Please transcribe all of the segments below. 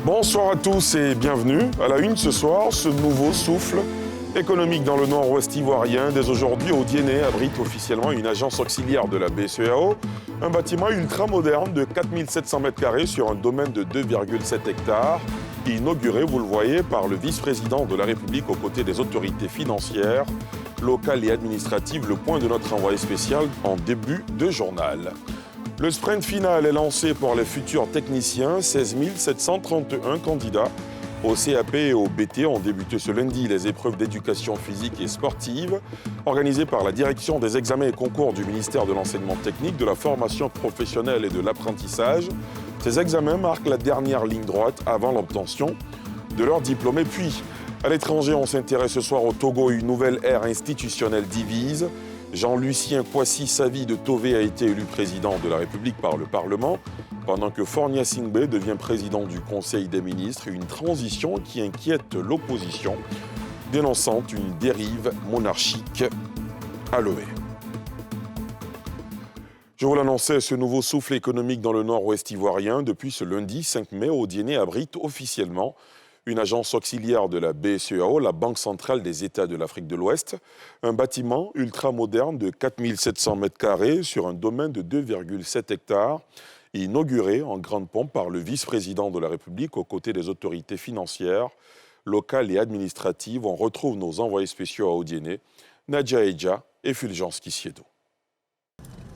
Bonsoir à tous et bienvenue. À la une ce soir, ce nouveau souffle économique dans le nord-ouest ivoirien. Dès aujourd'hui, Odiéné abrite officiellement une agence auxiliaire de la BCEAO, un bâtiment ultra-moderne de 4700 m² sur un domaine de 2,7 hectares, inauguré, vous le voyez, par le vice-président de la République aux côtés des autorités financières, locales et administratives. Le point de notre envoyé spécial en début de journal. Le sprint final est lancé pour les futurs techniciens. 16 731 candidats au CAP et au BT ont débuté ce lundi les épreuves d'éducation physique et sportive organisées par la direction des examens et concours du ministère de l'enseignement technique, de la formation professionnelle et de l'apprentissage. Ces examens marquent la dernière ligne droite avant l'obtention de leur diplôme. Et puis, à l'étranger, on s'intéresse ce soir au Togo. Une nouvelle ère institutionnelle divise. Jean-Lucien Kwasi Savi de Tové a été élu président de la République par le Parlement, pendant que Fornia Singbe devient président du Conseil des ministres. Une transition qui inquiète l'opposition, dénonçant une dérive monarchique à l'OE. Je vous l'annonçais, ce nouveau souffle économique dans le nord-ouest ivoirien. Depuis ce lundi 5 mai, Odiéné abrite officiellement une agence auxiliaire de la BCEAO, la Banque centrale des États de l'Afrique de l'Ouest, un bâtiment ultra-moderne de 4700 m² sur un domaine de 2,7 hectares, inauguré en grande pompe par le vice-président de la République aux côtés des autorités financières, locales et administratives. On retrouve nos envoyés spéciaux à Odiéné, Nadia Eja et Fulgence Kissiedo.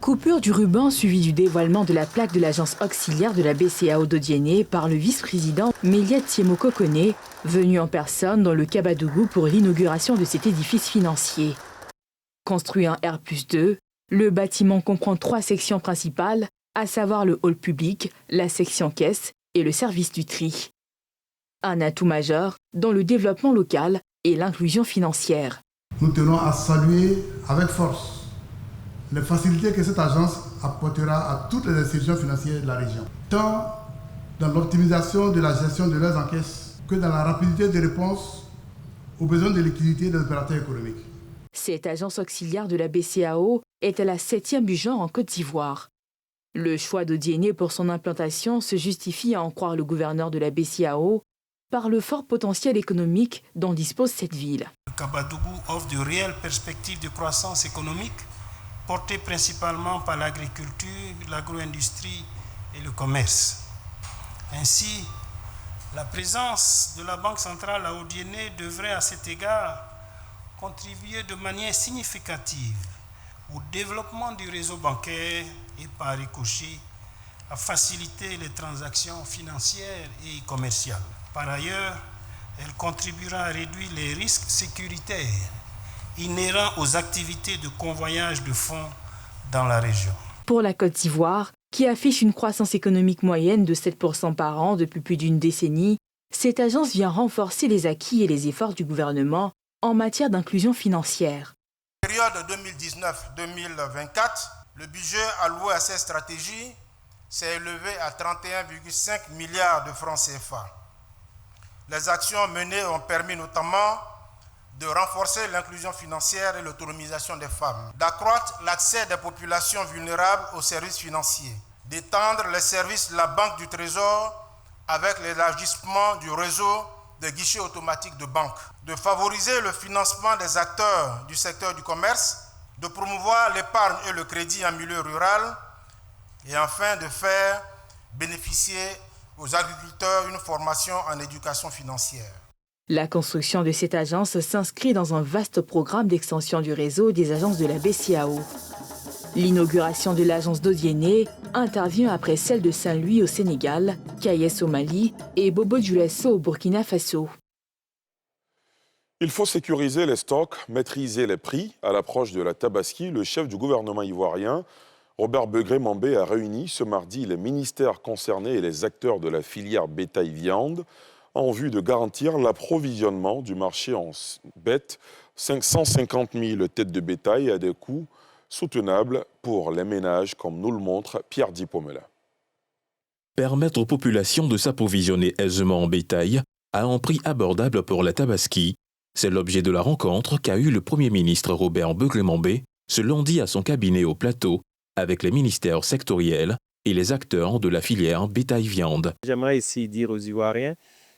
Coupure du ruban suivie du dévoilement de la plaque de l'agence auxiliaire de la BCEAO d'Odiéné par le vice-président Méliat Tiemoko Koné, venu en personne dans le Kabadougou pour l'inauguration de cet édifice financier. Construit en R+2, le bâtiment comprend 3 sections principales, à savoir le hall public, la section caisse et le service du tri. Un atout majeur dans le développement local et l'inclusion financière. Nous tenons à saluer avec force les facilités que cette agence apportera à toutes les institutions financières de la région, tant dans l'optimisation de la gestion de leurs encaisses que dans la rapidité de réponse aux besoins de liquidité des opérateurs économiques. Cette agence auxiliaire de la BCEAO est à la 7e du genre en Côte d'Ivoire. Le choix d'Odiéné pour son implantation se justifie, à en croire le gouverneur de la BCEAO, par le fort potentiel économique dont dispose cette ville. Le Kabadougou offre de réelles perspectives de croissance économique, porté principalement par l'agriculture, l'agro-industrie et le commerce. Ainsi, la présence de la Banque centrale à Odiéné devrait à cet égard contribuer de manière significative au développement du réseau bancaire et par ricochet à faciliter les transactions financières et commerciales. Par ailleurs, elle contribuera à réduire les risques sécuritaires inhérents aux activités de convoyage de fonds dans la région. Pour la Côte d'Ivoire, qui affiche une croissance économique moyenne de 7% par an depuis plus d'une décennie, cette agence vient renforcer les acquis et les efforts du gouvernement en matière d'inclusion financière. Période 2019-2024, le budget alloué à cette stratégie s'est élevé à 31,5 milliards de francs CFA. Les actions menées ont permis notamment de renforcer l'inclusion financière et l'autonomisation des femmes, d'accroître l'accès des populations vulnérables aux services financiers, d'étendre les services de la Banque du Trésor avec l'élargissement du réseau de guichets automatiques de banque, de favoriser le financement des acteurs du secteur du commerce, de promouvoir l'épargne et le crédit en milieu rural et enfin de faire bénéficier aux agriculteurs une formation en éducation financière. La construction de cette agence s'inscrit dans un vaste programme d'extension du réseau des agences de la BCEAO. L'inauguration de l'agence d'Odiéné intervient après celle de Saint-Louis au Sénégal, Kayes au Mali et Bobo-Dioulasso au Burkina Faso. Il faut sécuriser les stocks, maîtriser les prix. À l'approche de la Tabaski, le chef du gouvernement ivoirien, Robert Begré-Mambé, a réuni ce mardi les ministères concernés et les acteurs de la filière bétail-viande en vue de garantir l'approvisionnement du marché en bêtes, 550 000 têtes de bétail à des coûts soutenables pour les ménages, comme nous le montre Pierre Dipomela. Permettre aux populations de s'approvisionner aisément en bétail à un prix abordable pour la Tabaski, c'est l'objet de la rencontre qu'a eu le Premier ministre Robert Begré-Mambé ce lundi à son cabinet au Plateau avec les ministères sectoriels et les acteurs de la filière bétail-viande. J'aimerais ici dire aux Ivoiriens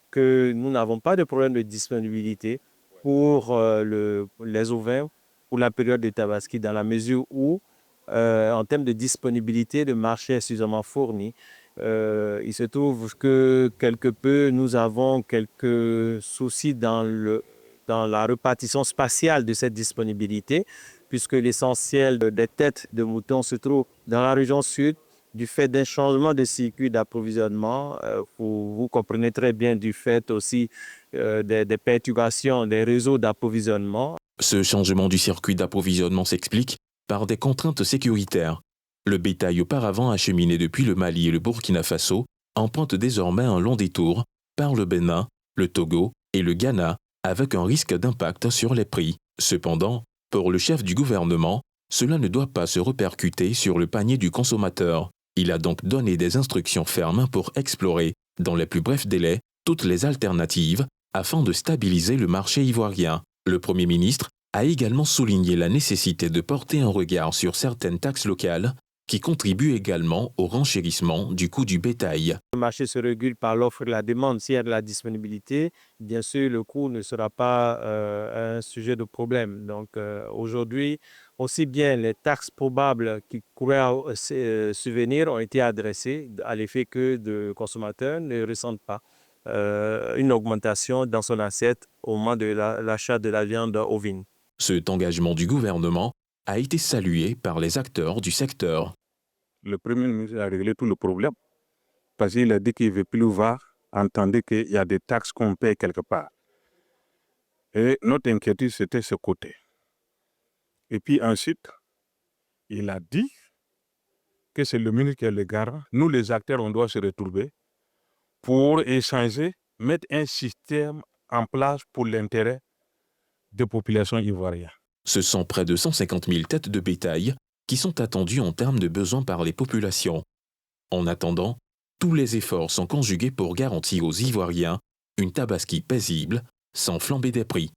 que nous n'avons pas de problème de disponibilité pour les ovins pour la période de Tabaski, dans la mesure où, en termes de disponibilité, le marché est suffisamment fourni. Il se trouve que quelque peu, nous avons quelques soucis dans la répartition spatiale de cette disponibilité, puisque l'essentiel des têtes de moutons se trouve dans la région sud, du fait d'un changement de circuit d'approvisionnement. Vous comprenez très bien du fait aussi des perturbations des réseaux d'approvisionnement. Ce changement du circuit d'approvisionnement s'explique par des contraintes sécuritaires. Le bétail auparavant acheminé depuis le Mali et le Burkina Faso emprunte désormais un long détour par le Bénin, le Togo et le Ghana, avec un risque d'impact sur les prix. Cependant, pour le chef du gouvernement, cela ne doit pas se répercuter sur le panier du consommateur. Il a donc donné des instructions fermes pour explorer, dans les plus brefs délais, toutes les alternatives afin de stabiliser le marché ivoirien. Le Premier ministre a également souligné la nécessité de porter un regard sur certaines taxes locales qui contribuent également au renchérissement du coût du bétail. Le marché se régule par l'offre et la demande. S'il y a de la disponibilité, bien sûr, le coût ne sera pas un sujet de problème. Donc aujourd'hui, aussi bien les taxes probables qui pourraient survenir ont été adressées à l'effet que le consommateur ne ressente pas une augmentation dans son assiette au moment de l'achat de la viande ovine. Cet engagement du gouvernement a été salué par les acteurs du secteur. Le Premier ministre a réglé tout le problème parce qu'il a dit qu'il ne veut plus voir, entendre qu'il y a des taxes qu'on paye quelque part. Et notre inquiétude, c'était ce côté. Et puis ensuite, il a dit que c'est le ministre qui est le garant. Nous, les acteurs, on doit se retrouver pour échanger, mettre un système en place pour l'intérêt des populations ivoiriennes. Ce sont près de 150 000 têtes de bétail qui sont attendues en termes de besoins par les populations. En attendant, tous les efforts sont conjugués pour garantir aux Ivoiriens une tabaski paisible, sans flamber des prix.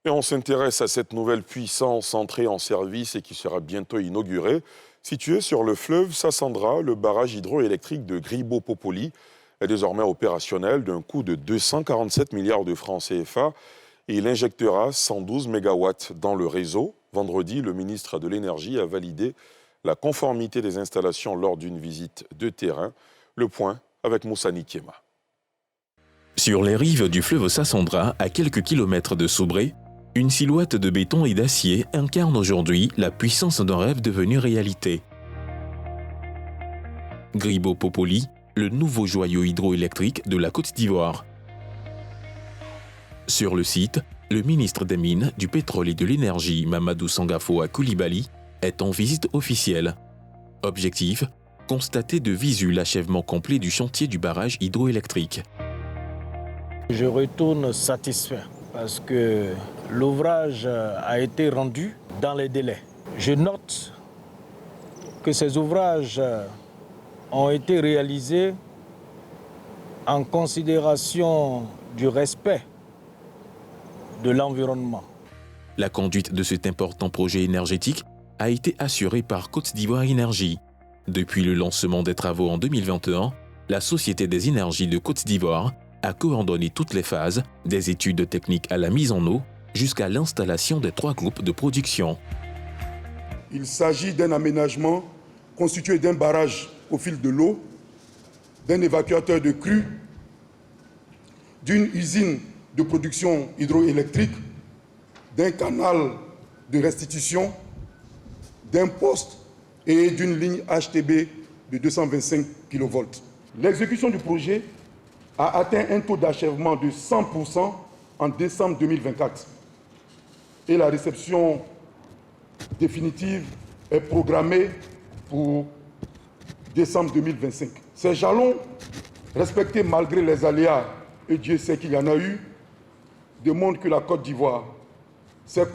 Et on s'intéresse à cette nouvelle puissance entrée en service et qui sera bientôt inaugurée. Situé sur le fleuve Sassandra, le barrage hydroélectrique de Gribo-Popoli est désormais opérationnel d'un coût de 247 milliards de francs CFA et il injectera 112 mégawatts dans le réseau. Vendredi, le ministre de l'Énergie a validé la conformité des installations lors d'une visite de terrain. Le point avec Moussa Nikiema. Sur les rives du fleuve Sassandra, à quelques kilomètres de Soubré, une silhouette de béton et d'acier incarne aujourd'hui la puissance d'un rêve devenu réalité. Gribo-Popoli, le nouveau joyau hydroélectrique de la Côte d'Ivoire. Sur le site, le ministre des Mines, du Pétrole et de l'Énergie, Mamadou Sangafo Coulibaly, est en visite officielle. Objectif, constater de visu l'achèvement complet du chantier du barrage hydroélectrique. Je retourne satisfait parce que l'ouvrage a été rendu dans les délais. Je note que ces ouvrages ont été réalisés en considération du respect de l'environnement. La conduite de cet important projet énergétique a été assurée par Côte d'Ivoire Énergie. Depuis le lancement des travaux en 2021, la Société des énergies de Côte d'Ivoire a coordonné toutes les phases, des études techniques à la mise en eau, jusqu'à l'installation des 3 groupes de production. Il s'agit d'un aménagement constitué d'un barrage au fil de l'eau, d'un évacuateur de crues, d'une usine de production hydroélectrique, d'un canal de restitution, d'un poste et d'une ligne HTB de 225 kV. L'exécution du projet a atteint un taux d'achèvement de 100% en décembre 2024 et la réception définitive est programmée pour décembre 2025. Ces jalons, respectés malgré les aléas, et Dieu sait qu'il y en a eu, démontrent que la Côte d'Ivoire s'est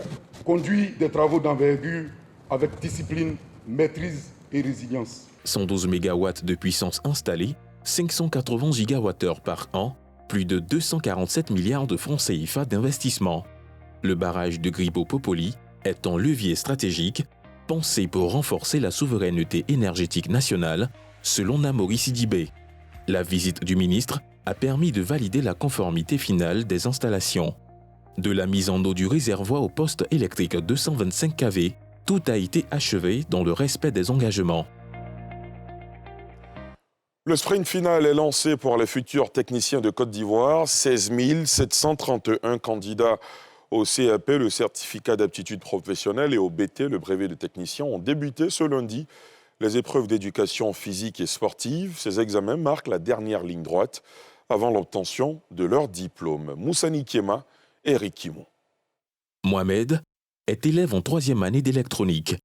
conduit des travaux d'envergure avec discipline, maîtrise et résilience. 112 MW de puissance installée, 580 GWh par an, plus de 247 milliards de francs CFA d'investissement. Le barrage de Gribo-Popoli est un levier stratégique pensée pour renforcer la souveraineté énergétique nationale, selon Namori Sidibé. La visite du ministre a permis de valider la conformité finale des installations. De la mise en eau du réservoir au poste électrique 225 kV, tout a été achevé dans le respect des engagements. Le sprint final est lancé pour les futurs techniciens de Côte d'Ivoire. 16 731 candidats au CAP, le certificat d'aptitude professionnelle, et au BT, le brevet de technicien, ont débuté ce lundi les épreuves d'éducation physique et sportive. Ces examens marquent la dernière ligne droite avant l'obtention de leur diplôme. Moussani Kiema et Eric Kimon. Mohamed est élève en 3e année d'électronique.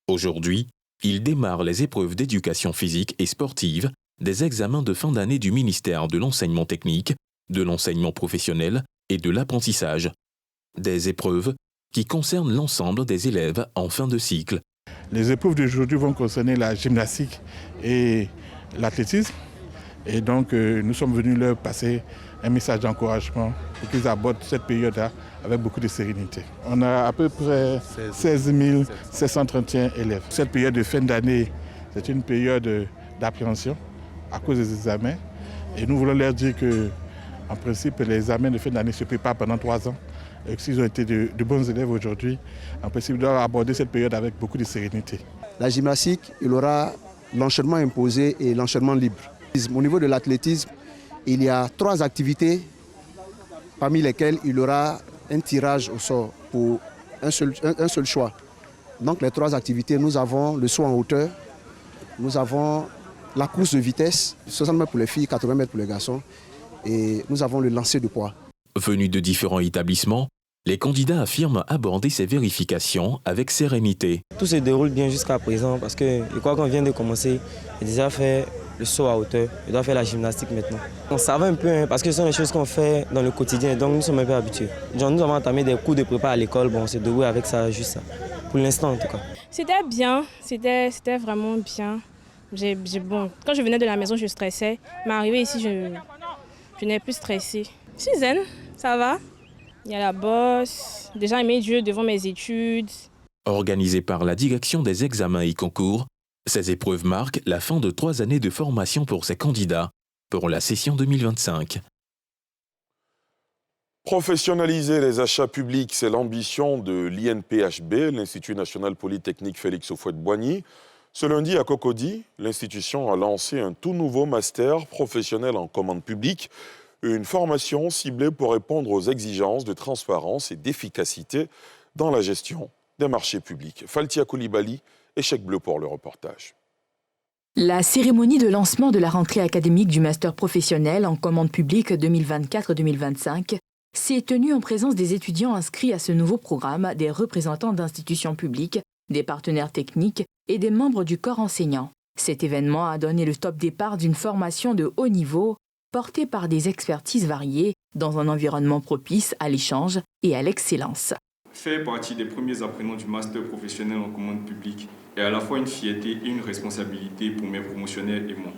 Aujourd'hui, il démarre les épreuves d'éducation physique et sportive des examens de fin d'année du ministère de l'enseignement technique, de l'enseignement professionnel et de l'apprentissage. Des épreuves qui concernent l'ensemble des élèves en fin de cycle. Les épreuves d'aujourd'hui vont concerner la gymnastique et l'athlétisme. Et donc, nous sommes venus leur passer un message d'encouragement pour qu'ils abordent cette période-là avec beaucoup de sérénité. On a à peu près 16 731 élèves. Cette période de fin d'année, c'est une période d'appréhension à cause des examens. Et nous voulons leur dire qu'en principe, les examens de fin d'année se préparent pendant 3 ans. Et s'ils ont été de bons élèves aujourd'hui, en principe, ils doivent aborder cette période avec beaucoup de sérénité. La gymnastique, il aura l'enchaînement imposé et l'enchaînement libre. Au niveau de l'athlétisme, il y a 3 activités parmi lesquelles il y aura un tirage au sort pour un seul choix. Donc les 3 activités, nous avons le saut en hauteur, nous avons la course de vitesse, 60 mètres pour les filles, 80 mètres pour les garçons, et nous avons le lancer de poids. Venus de différents établissements, les candidats affirment aborder ces vérifications avec sérénité. Tout se déroule bien jusqu'à présent parce que je crois qu'on vient de commencer. J'ai déjà fait le saut à hauteur, je dois faire la gymnastique maintenant. Ça va un peu parce que ce sont les choses qu'on fait dans le quotidien, donc nous sommes un peu habitués. Nous avons entamé des cours de prépa à l'école, bon, on s'est débrouillé avec ça juste ça, pour l'instant en tout cas. C'était bien, c'était vraiment bien. Quand je venais de la maison, je stressais, mais arrivé ici, je n'ai plus stressé. Je suis zen, ça va. Il y a la bosse, déjà mes dieux devant mes études. Organisées par la direction des examens et concours, ces épreuves marquent la fin de 3 années de formation pour ces candidats pour la session 2025. Professionnaliser les achats publics, c'est l'ambition de l'INPHB, l'Institut national polytechnique Félix Houphouët-Boigny. Ce lundi, à Cocody, l'institution a lancé un tout nouveau master professionnel en commande publique, une formation ciblée pour répondre aux exigences de transparence et d'efficacité dans la gestion des marchés publics. Faltia Koulibaly et Chèque Bleu pour le reportage. La cérémonie de lancement de la rentrée académique du master professionnel en commande publique 2024-2025 s'est tenue en présence des étudiants inscrits à ce nouveau programme, des représentants d'institutions publiques, des partenaires techniques et des membres du corps enseignant. Cet événement a donné le top départ d'une formation de haut niveau portée par des expertises variées dans un environnement propice à l'échange et à l'excellence. Faire partie des premiers apprenants du master professionnel en commande publique est à la fois une fierté et une responsabilité pour mes promotionnaires et moi.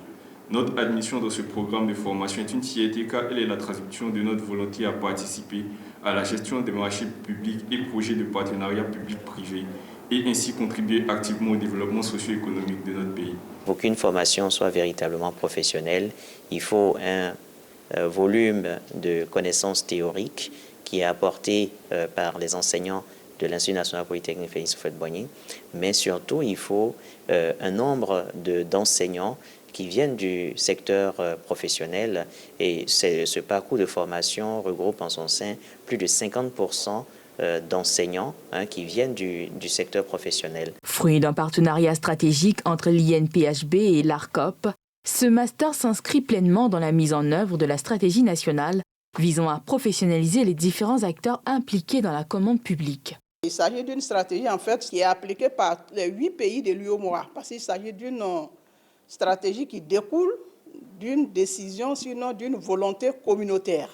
Notre admission dans ce programme de formation est une fierté car elle est la traduction de notre volonté à participer à la gestion des marchés publics et projets de partenariat public-privé et ainsi contribuer activement au développement socio-économique de notre pays. Pour qu'une formation soit véritablement professionnelle, il faut un volume de connaissances théoriques qui est apporté par les enseignants de l'Institut national polytechnique Félix Houphouët-Boigny, mais surtout il faut un nombre d'enseignants qui viennent du secteur professionnel et ce parcours de formation regroupe en son sein plus de 50% d'enseignants qui viennent du secteur professionnel. Fruit d'un partenariat stratégique entre l'INPHB et l'ARCOP, ce master s'inscrit pleinement dans la mise en œuvre de la stratégie nationale visant à professionnaliser les différents acteurs impliqués dans la commande publique. Il s'agit d'une stratégie en fait qui est appliquée par les 8 pays de l'UEMOA parce qu'il s'agit d'une stratégie qui découle d'une décision, sinon d'une volonté communautaire.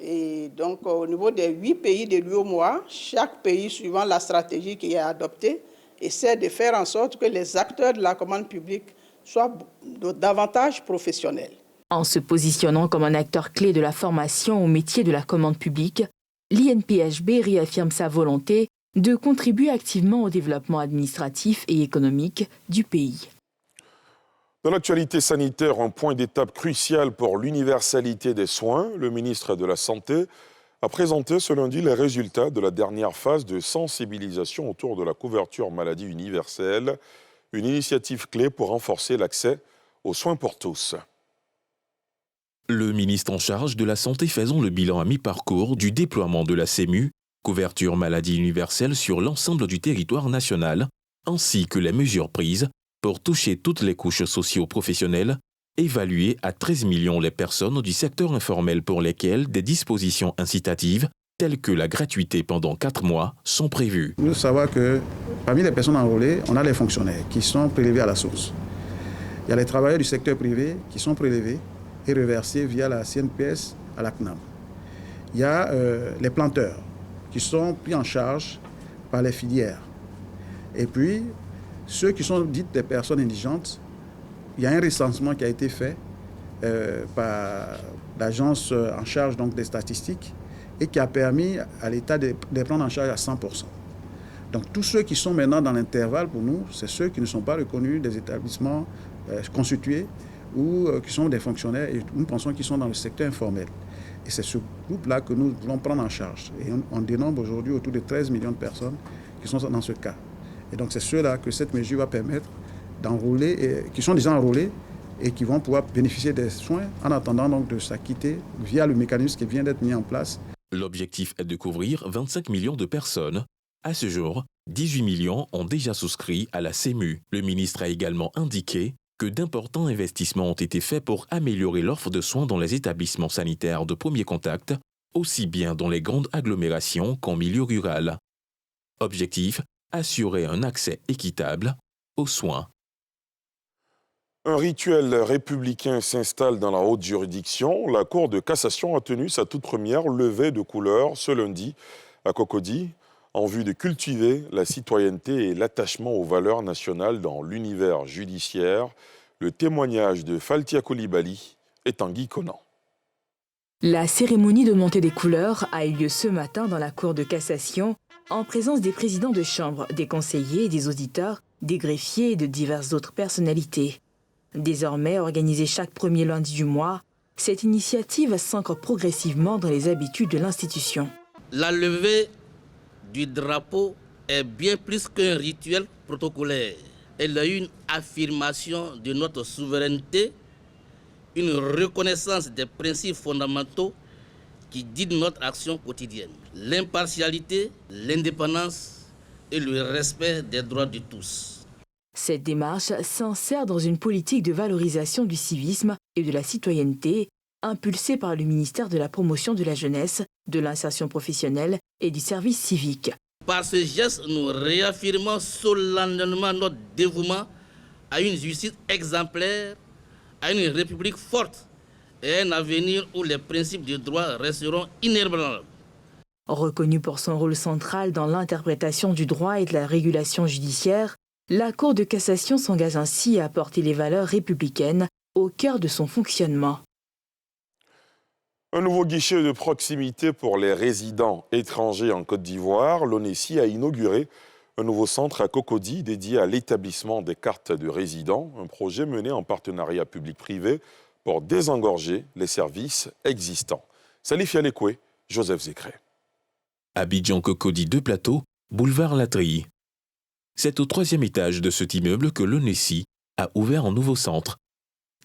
Et donc, au niveau des 8 pays de l'UEMOA, chaque pays, suivant la stratégie qui est adoptée, essaie de faire en sorte que les acteurs de la commande publique soient davantage professionnels. En se positionnant comme un acteur clé de la formation au métier de la commande publique, l'INPHB réaffirme sa volonté de contribuer activement au développement administratif et économique du pays. Dans l'actualité sanitaire, un point d'étape crucial pour l'universalité des soins, le ministre de la Santé a présenté ce lundi les résultats de la dernière phase de sensibilisation autour de la couverture maladie universelle, une initiative clé pour renforcer l'accès aux soins pour tous. Le ministre en charge de la Santé faisant le bilan à mi-parcours du déploiement de la CEMU, couverture maladie universelle sur l'ensemble du territoire national, ainsi que les mesures prises pour toucher toutes les couches socio-professionnelles, évaluées à 13 millions les personnes du secteur informel pour lesquelles des dispositions incitatives, telles que la gratuité pendant 4 mois, sont prévues. Nous savons que parmi les personnes enrôlées, on a les fonctionnaires qui sont prélevés à la source. Il y a les travailleurs du secteur privé qui sont prélevés et reversés via la CNPS à la CNAM. Il y a les planteurs qui sont pris en charge par les filières. Et puis, ceux qui sont dites des personnes indigentes, il y a un recensement qui a été fait par l'agence en charge donc, des statistiques et qui a permis à l'État de les prendre en charge à 100%. Donc tous ceux qui sont maintenant dans l'intervalle, pour nous, c'est ceux qui ne sont pas reconnus des établissements constitués ou qui sont des fonctionnaires et nous pensons qu'ils sont dans le secteur informel. Et c'est ce groupe-là que nous voulons prendre en charge. Et on dénombre aujourd'hui autour de 13 millions de personnes qui sont dans ce cas. Et donc c'est ceux-là que cette mesure va permettre d'enrôler, qui sont déjà enrôlés et qui vont pouvoir bénéficier des soins en attendant donc de s'acquitter via le mécanisme qui vient d'être mis en place. L'objectif est de couvrir 25 millions de personnes. À ce jour, 18 millions ont déjà souscrit à la CEMU. Le ministre a également indiqué que d'importants investissements ont été faits pour améliorer l'offre de soins dans les établissements sanitaires de premier contact, aussi bien dans les grandes agglomérations qu'en milieu rural. Objectif, assurer un accès équitable aux soins. Un rituel républicain s'installe dans la haute juridiction. La Cour de cassation a tenu sa toute première levée de couleur ce lundi à Cocody, en vue de cultiver la citoyenneté et l'attachement aux valeurs nationales dans l'univers judiciaire. Le témoignage de Faltia Coulibaly et Tanguy Conan. La cérémonie de montée des couleurs a eu lieu ce matin dans la Cour de cassation, en présence des présidents de chambre, des conseillers, des auditeurs, des greffiers et de diverses autres personnalités. Désormais organisée chaque premier lundi du mois, cette initiative s'ancre progressivement dans les habitudes de l'institution. La levée du drapeau est bien plus qu'un rituel protocolaire. Elle est une affirmation de notre souveraineté, une reconnaissance des principes fondamentaux qui guident notre action quotidienne. L'impartialité, l'indépendance et le respect des droits de tous. Cette démarche s'insère dans une politique de valorisation du civisme et de la citoyenneté impulsée par le ministère de la Promotion de la Jeunesse, de l'Insertion professionnelle et du Service civique. Par ce geste, nous réaffirmons solennellement notre dévouement à une justice exemplaire, à une république forte et à un avenir où les principes de droit resteront inébranlables. Reconnue pour son rôle central dans l'interprétation du droit et de la régulation judiciaire, la Cour de cassation s'engage ainsi à apporter les valeurs républicaines au cœur de son fonctionnement. Un nouveau guichet de proximité pour les résidents étrangers en Côte d'Ivoire. L'ONESI a inauguré un nouveau centre à Cocody dédié à l'établissement des cartes de résidents, un projet mené en partenariat public-privé pour désengorger les services existants. Salif Yanekwe, Joseph Zécré. Abidjan Cocody 2 Plateau, boulevard Latry. C'est au 3e étage de cet immeuble que l'ONESI a ouvert un nouveau centre.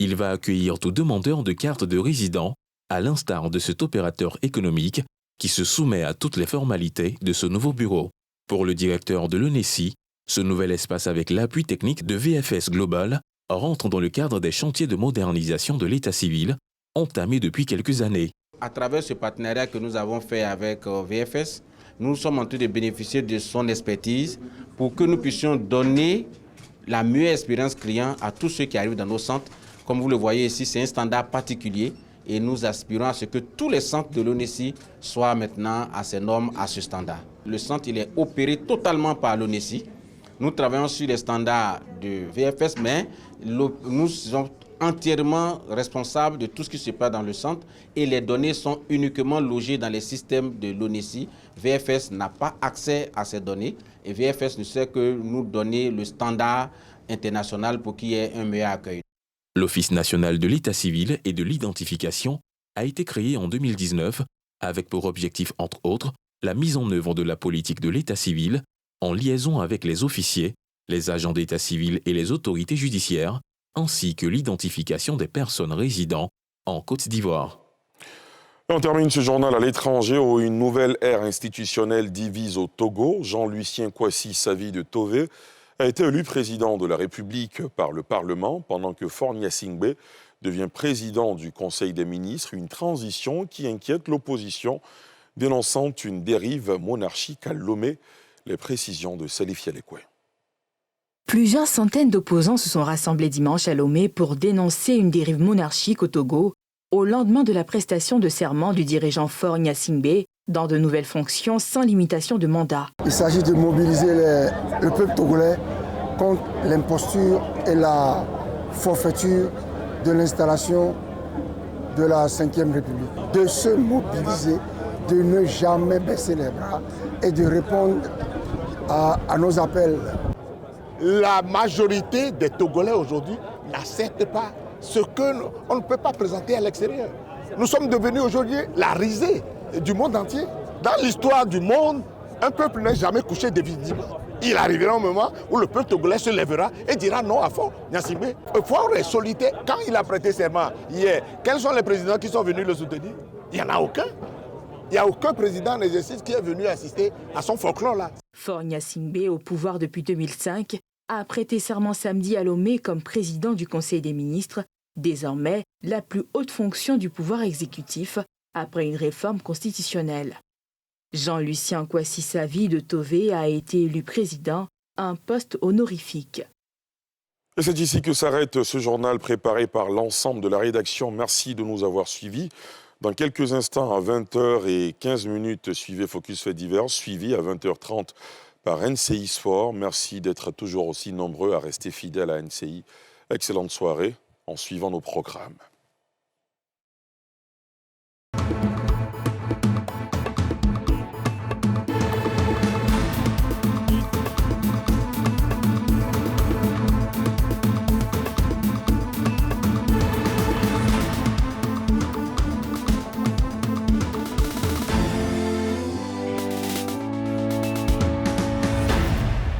Il va accueillir tout demandeur de carte de résident, à l'instar de cet opérateur économique qui se soumet à toutes les formalités de ce nouveau bureau. Pour le directeur de l'ONESI, ce nouvel espace avec l'appui technique de VFS Global rentre dans le cadre des chantiers de modernisation de l'état civil entamés depuis quelques années. À travers ce partenariat que nous avons fait avec VFS, nous sommes en train de bénéficier de son expertise pour que nous puissions donner la meilleure expérience client à tous ceux qui arrivent dans nos centres. Comme vous le voyez ici, c'est un standard particulier et nous aspirons à ce que tous les centres de l'ONESI soient maintenant à ces normes, à ce standard. Le centre il est opéré totalement par l'ONESI. Nous travaillons sur les standards de VFS, mais nous sommes entièrement responsable de tout ce qui se passe dans le centre et les données sont uniquement logées dans les systèmes de l'ONESI. VFS n'a pas accès à ces données et VFS ne sait que nous donner le standard international pour qu'il y ait un meilleur accueil. L'Office national de l'état civil et de l'identification a été créé en 2019 avec pour objectif, entre autres, la mise en œuvre de la politique de l'état civil en liaison avec les officiers, les agents d'état civil et les autorités judiciaires, ainsi que l'identification des personnes résidant en Côte d'Ivoire. On termine ce journal à l'étranger où une nouvelle ère institutionnelle divise au Togo. Jean-Lucien Kouassi Savi de Tové a été élu président de la République par le Parlement pendant que Faure Gnassingbé devient président du Conseil des ministres, une transition qui inquiète l'opposition, dénonçant une dérive monarchique à Lomé. Les précisions de Salif Yalekwe. Plusieurs centaines d'opposants se sont rassemblés dimanche à Lomé pour dénoncer une dérive monarchique au Togo, au lendemain de la prestation de serment du dirigeant Faure Gnassingbé dans de nouvelles fonctions sans limitation de mandat. Il s'agit de mobiliser le peuple togolais contre l'imposture et la forfaiture de l'installation de la Ve République. De se mobiliser, de ne jamais baisser les bras et de répondre à nos appels. La majorité des Togolais aujourd'hui n'acceptent pas ce qu'on ne peut pas présenter à l'extérieur. Nous sommes devenus aujourd'hui la risée du monde entier. Dans l'histoire du monde, un peuple n'est jamais couché définitivement. Il arrivera un moment où le peuple togolais se lèvera et dira non à Faure Gnassingbé. Faure est solitaire. Quand il a prêté serment hier, quels sont les présidents qui sont venus le soutenir? Il n'y en a aucun. Il n'y a aucun président en exercice qui est venu assister à son folklore-là. Faure Gnassingbé, au pouvoir depuis 2005, a prêté serment samedi à Lomé comme président du Conseil des ministres, désormais la plus haute fonction du pouvoir exécutif après une réforme constitutionnelle. Jean-Lucien Kouassi Savi de Tové a été élu président, un poste honorifique. Et c'est ici que s'arrête ce journal préparé par l'ensemble de la rédaction. Merci de nous avoir suivis. Dans quelques instants, à 20h15, suivez Focus Faits divers, suivi à 20h30 par NCI Sport. Merci d'être toujours aussi nombreux à rester fidèles à NCI. Excellente soirée en suivant nos programmes.